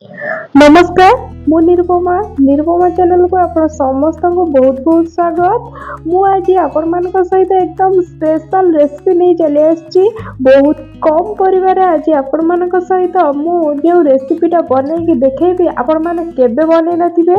नमस्कार मु निरुपमा चैनल को आपण समस्त को बहुत बहुत स्वागत। मु आज आपण मान सहित एकदम स्पेशल रेसिपी नहीं चली आछि। बहुत कम परिवार आज आपण मान सहित मु जो रेसिपीटा बनै कि देखेबी आपण माने केबे बनै नथिबे।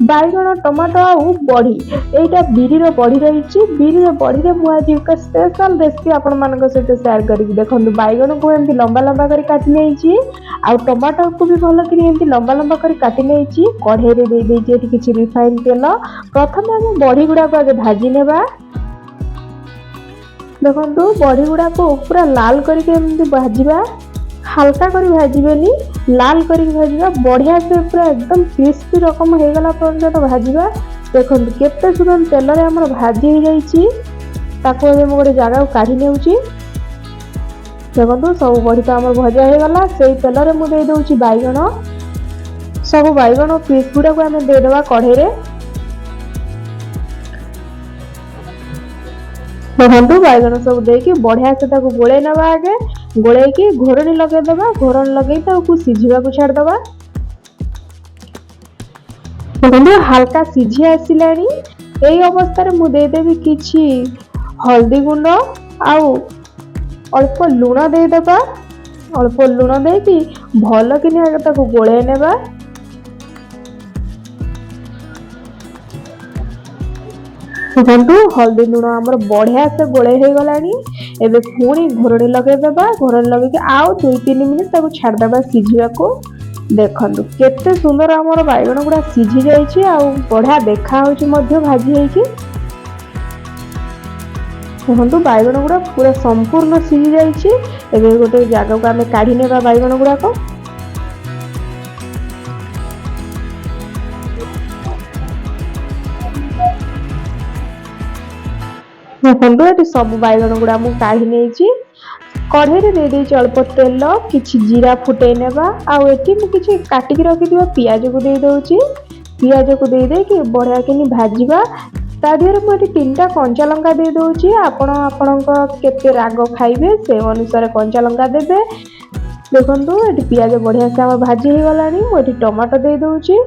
बैगन टमाटो आउ बड़ी एटा बिरी रो बड़ी रहिछि। बिरी रो बड़ी रे मु आज एक स्पेशल रेसिपी आपण मान सहित शेयर करी। देखंतु बैगन को एमती लंबा लंबा करी काटि नेछि आ टमाटो को भी भल कि एमती लंबा लंबा करी काटि नेछि। कढ़ाई रे दे दे जे किछि रिफाइन तेल प्रथम हम बड़ी गुडा को आगे भाजी नेबा। देखंतु बड़ी गुडा को पूरा लाल करके एमती भाजीबा। हल्का करी भाजीबेनी लाल करी भाजीबा। बढ़िया से पूरा एकदम क्रिस्पी रकम हे गला पर्यंत भाजीबा। देखंतु केते सुंदर तेल रे हमर भाजी हे जाईछि। ताको हम गोटे जगह को काढी नेउछि। देखंतु सब बड़ी तो हमर भजा हे गला। सेई तेल रे मु दे दोछि बैगन। सब बैगन पीस गुड़ा को आम देदेबा कढ़ाई रे। देखो बैगन सब देकी बढ़िया से गोले नवा। आगे गोले की घोरणी लगे दबा। घोरणी लगे सिझा को छाड़दबा। देखो हल्का सिझी आसिलानी। एई अवस्था रे मु दे देबी किछि हल्दी गुंड आउ अल्प लूण दे दबा। अल्प लूण देकी भल कि आगे ताको गोले नेबा। देखो हल्दी लुण आमर बढ़िया से गोले हो गलानी। एबे पुणी घोरणी लगे देबा। घोरणी लगे के आउ 2-3 मिनिट ताको छाड़ देबा सिझिबा को। देखंतु केते सुंदर आमर बैगन गुडा सिझी जाईछि आ बढ़िया देखा होछि मध्य भाजी हेछि। देखंतु बैगन गुडा पूरा संपूर्ण सिझी जाईछि। एबे गोटे जागा को आमे काढी नेबा बैगन गुडा को। देखो ये सब बैगन गुड़ा मुझे काढ़ी नहीं। कढ़ाई रे दे देछि अल्प तेल किछि जीरा फुटे नेबा। आउ एठी मु किछि काटिक रखि दिबा पियाज को दे दोछि। पियाज को दे दे कि बढ़िया किनी भाजीबा। ता दिहर मु एठी 3टा कंचा लंका दे दोछि। आपण आपणक केते राग खाइबे से अनुसार कंचा लंका देबे। देखंतु एठी पियाज बढ़िया से हम भाजी हे गलानी। मु एठी टमाटो दे दोछि।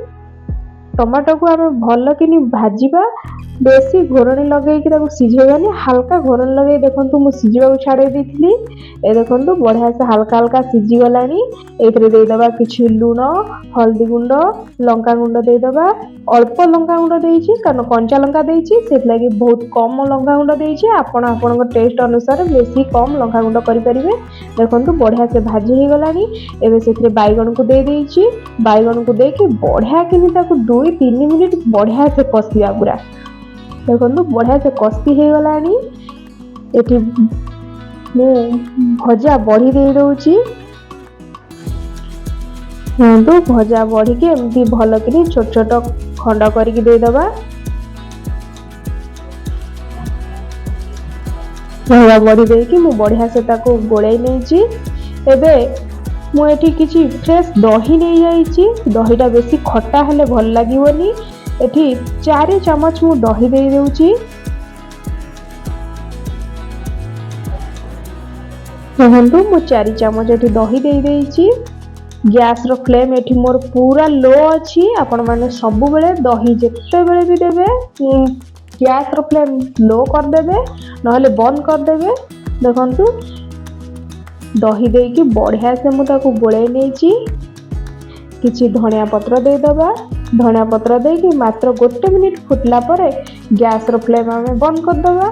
टमाटो को आम भल कि भाजीबा। बेसी घोरणी लगे कि सिझेबानी हल्का घोरणी लगे। देखो मुझे सिझा को छाड़ देती। ए देखो बढ़िया से हल्का हल्का सिझी गलानी। एथरे दे दबा किछि लूण हल्दी गुंड लंका गुंड दे दबा। अल्प लंका गुंड देछि कारण कंचा लंका देछि सेत लागि बहुत कम लंका गुंड देछि। आपण आपन टेस्ट अनुसार बेसी कम लंका गुंड करि परिबे। देखो बढ़िया से भाजी हे गलानी। एबे सेथरे बैगन को दे देछि। बैगन को देके बढ़िया किनी ताको 2-3 मिनिट बढ़िया से कसिया पूरा। देखो बढ़िया से कष्टी हो गलानी। एठी मु भजा बड़ी दे दोछि। भजा बड़ी के एमती भल कि छोट छोट खंड करके दे दबा। भजा बड़ी दे कि मु बढ़िया से ताको गोलाई नेछि। एबे मु एठी किछि फ्रेश दही नै जाईछि। दहीटा बेसी खट्टा हेले भल लागिवनी। एठी 4 चम्मच मु दही दे देउछि। देखंतु मु 4 चम्मच एठी दही दे देइछि। गैस रो फ्लेम एठी मोर पूरा लो अछि। आपण माने सब बेले दही जेते बेले भी देबे गैस रो फ्लेम लो कर देबे नहले बंद कर देबे। देखंतु दही दे कि बढ़िया से मु ताको गोळे नेछि। किछि धनिया पत्र दे दबा। धनिया पत्र दे कि मात्र 1 मिनिट फुटला परे गैस रो फ्लेम हमें बंद कर दबा।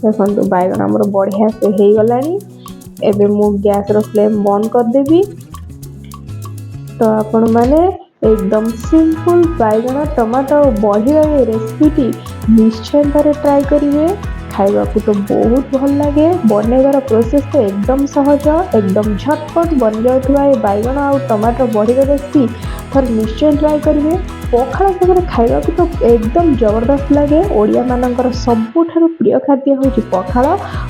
देखंतु बैगन हमर बढ़िया से हे गलानी। एबे मु गैस रो फ्लेम बंद कर देबी। तो आपण माने एकदम सिंपल बैगन टमाटो बड़ी रेसिपी निश्चय थरे ट्राई करिवे। खाइबा को तो बहुत भल लगे। बनैबार प्रोसेस तो एकदम सहज एकदम झटपट बन जाउथबा ए बैगन आ टमाटो बड़ी रेसिपी थर निश्चय ट्राई करिवे। पखाल सागर खाइबा को तो एकदम जबरदस्त लगे। ओडिया मानकर सबुठारु प्रिय खाद्य होछि पखाल।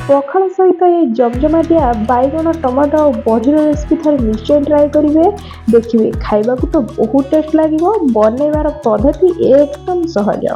पखाल सहित ए जमजमाटिया बैगन टमाटो बड़ी रेसिपी थर निश्चय ट्राई करिवे। देखिए खाइबा को तो बहुत टेस्ट लागिवो। बनैबार पद्धति एकदम सहज।